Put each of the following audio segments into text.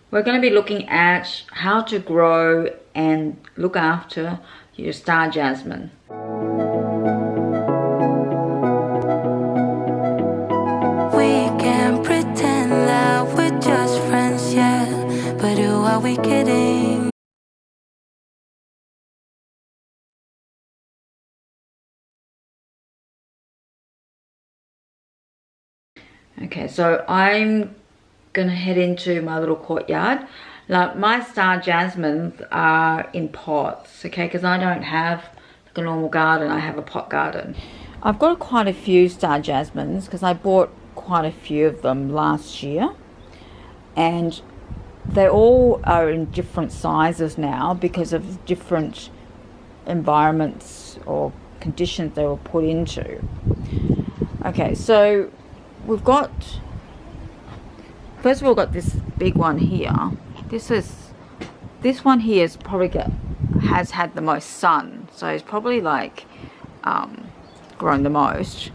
We're going to be looking at how to grow and look after your star jasmine. We can pretend that we're just friends, yeah, but who are we kidding? Okay, so I'm gonna head into my little courtyard. Now my star jasmines are in pots, okay, because I don't have like a normal garden, I have a pot garden. I've got quite a few star jasmines because I bought quite a few of them last year, and they all are in different sizes now because of different environments or conditions they were put into. Okay, so we've got, first of all, got this big one here. This one here is probably has had the most sun, so it's probably like grown the most.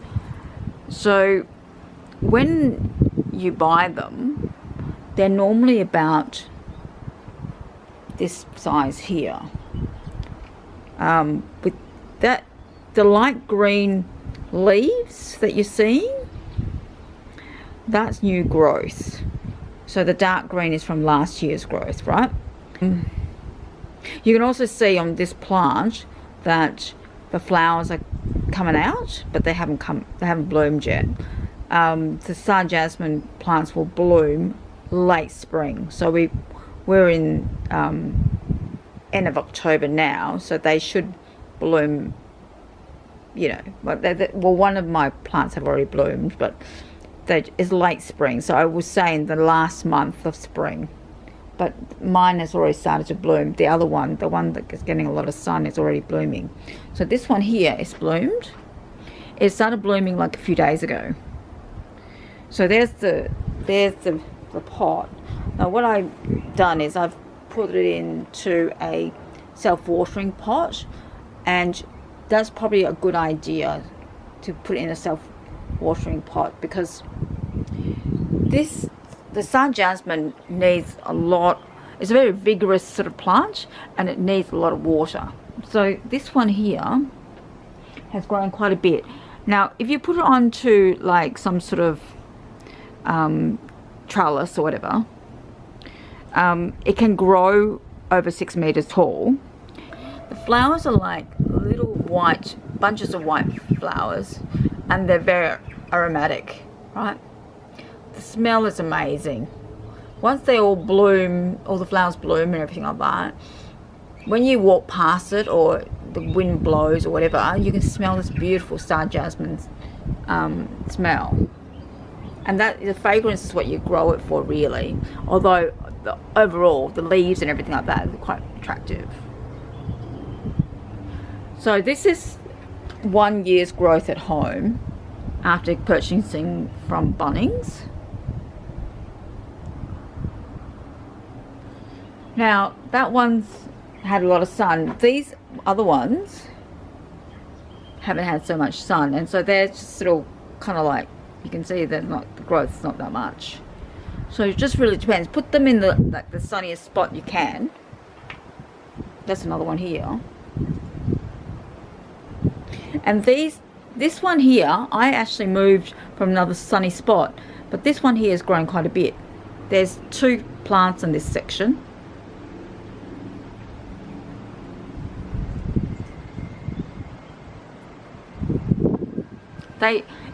So when you buy them, they're normally about this size here. With that, the light green leaves that you're seeing, that's new growth. So the dark green is from last year's growth, right? You can also see on this plant that the flowers are coming out, but they haven't bloomed yet. The Star Jasmine plants will bloom late spring. So we're in end of October now, so they should bloom, you know, well, one of my plants have already bloomed, but it's late spring, so I was saying the last month of spring, but mine has already started to bloom. The other one, the one that is getting a lot of sun, is already blooming. So this one here is bloomed. It started blooming like a few days ago. So there's the pot. Now what I've done is I've put it into a self-watering pot, and that's probably a good idea to put it in a self-watering pot, because the Star Jasmine needs a lot. It's a very vigorous sort of plant, and it needs a lot of water. So this one here has grown quite a bit. Now if you put it onto like some sort of trellis or whatever, it can grow over 6 meters tall. The flowers are like little white bunches of white flowers, and they're very aromatic, right? The smell is amazing. Once they all bloom, all the flowers bloom and everything like that, when you walk past it or the wind blows or whatever, you can smell this beautiful Star Jasmine smell. And that the fragrance is what you grow it for, really. Although overall the leaves and everything like that are quite attractive. So this is 1 year's growth at home after purchasing from Bunnings. Now that one's had a lot of sun. These other ones haven't had so much sun, and so they're just still kind of like, you can see they're not, the growth's not that much. So it just really depends. Put them in the sunniest spot you can. That's another one here. And this one here, I actually moved from another sunny spot, but this one here has grown quite a bit. There's 2 plants in this section.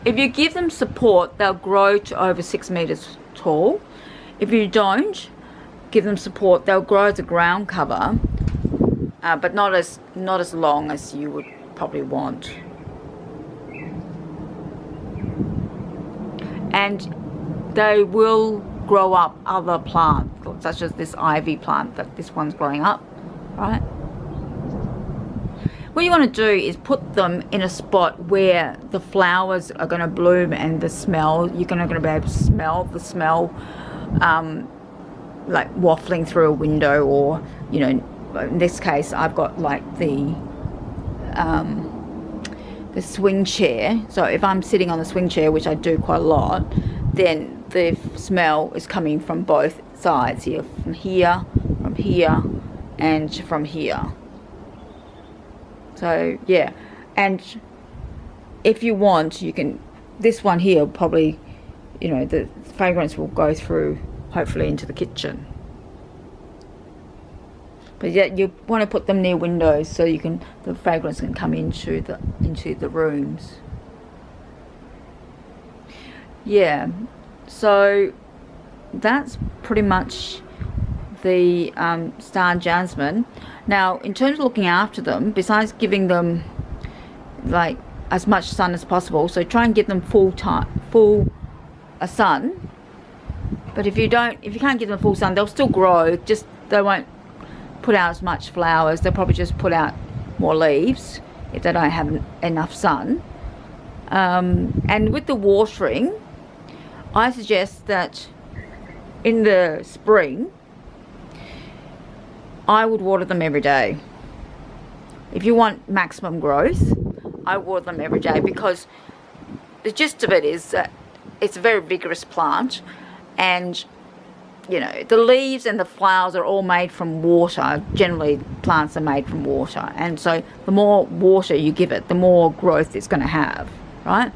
If you give them support, they'll grow to over 6 meters tall. If you don't give them support, they'll grow as a ground cover, but not as long as you would probably want. And they will grow up other plants, such as this ivy plant that this one's growing up, right? What you want to do is put them in a spot where the flowers are going to bloom, and the smell, you're going to be able to smell the smell, like waffling through a window, or, you know, in this case I've got like the swing chair. So if I'm sitting on the swing chair, which I do quite a lot, then the smell is coming from both sides here, from here, and from here. So yeah, and if you want, you can, this one here probably, you know, the fragrance will go through hopefully into the kitchen. But yeah, you want to put them near windows so you can, the fragrance can come into the rooms. Yeah, so that's pretty much the Star Jasmine. Now, in terms of looking after them, besides giving them like as much sun as possible, so try and give them full sun. But if you can't give them full sun, they'll still grow. Just they won't put out as much flowers. They'll probably just put out more leaves if they don't have enough sun. And with the watering, I suggest that in the spring I would water them every day. If you want maximum growth, I water them every day, because the gist of it is that it's a very vigorous plant, and you know, the leaves and the flowers are all made from water. Generally, plants are made from water, and so the more water you give it, the more growth it's going to have, right?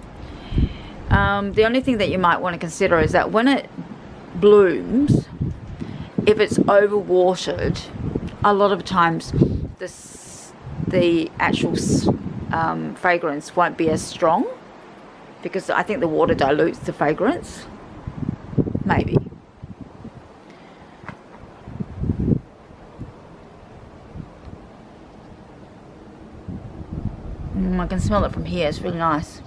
The only thing that you might want to consider is that when it blooms, if it's overwatered, a lot of times the actual fragrance won't be as strong, because I think the water dilutes the fragrance, maybe. I can smell it from here. It's really nice.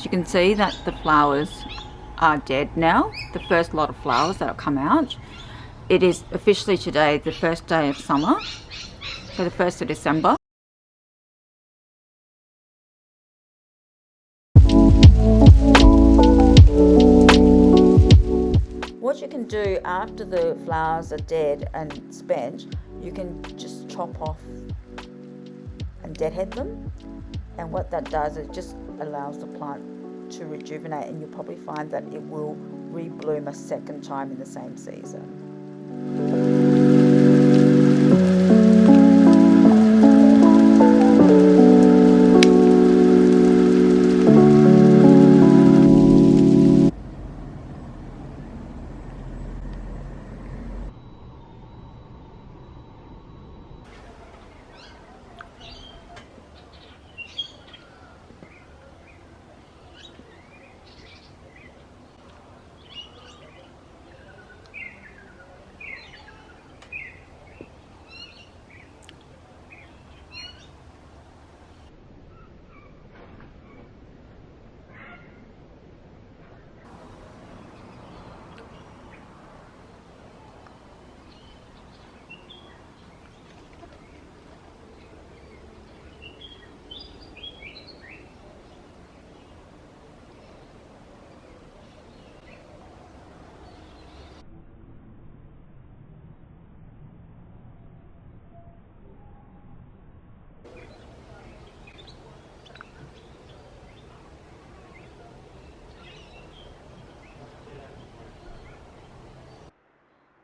You can see that the flowers are dead now, the first lot of flowers that have come out. It is officially today the first day of summer, so the 1st of December. What you can do after the flowers are dead and spent, you can just chop off and deadhead them, and what that does, it just allows the plant to rejuvenate, and you'll probably find that it will rebloom a second time in the same season.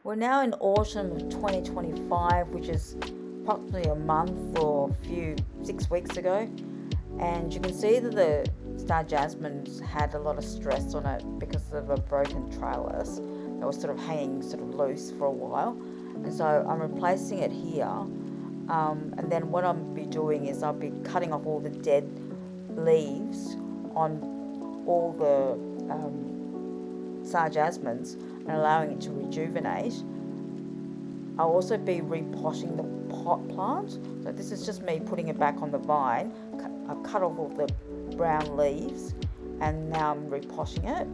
We're now in autumn of 2025, which is approximately a month or 6 weeks ago, and you can see that the Star Jasmines had a lot of stress on it because of a broken trellis. It was sort of hanging sort of loose for a while, and so I'm replacing it here. And then what I'll be doing is I'll be cutting off all the dead leaves on all the Star Jasmines and allowing it to rejuvenate. I'll also be repotting the pot plant. So this is just me putting it back on the vine. I've cut off all the brown leaves and now I'm repotting it.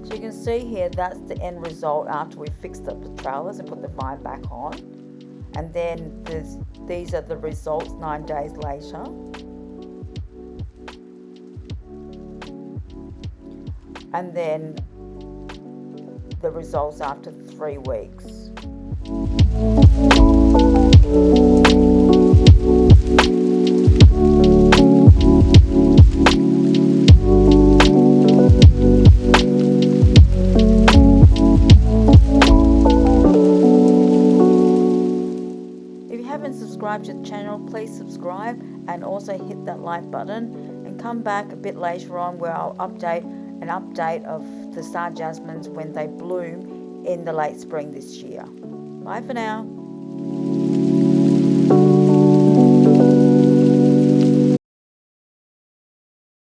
So you can see here that's the end result after we fixed up the trellis and put the vine back on. And then these are the results 9 days later. And then the results after 3 weeks. If you haven't subscribed to the channel, please subscribe and also hit that like button, and come back a bit later on where I'll update an update of the Star Jasmines when they bloom in the late spring this year. Bye for now.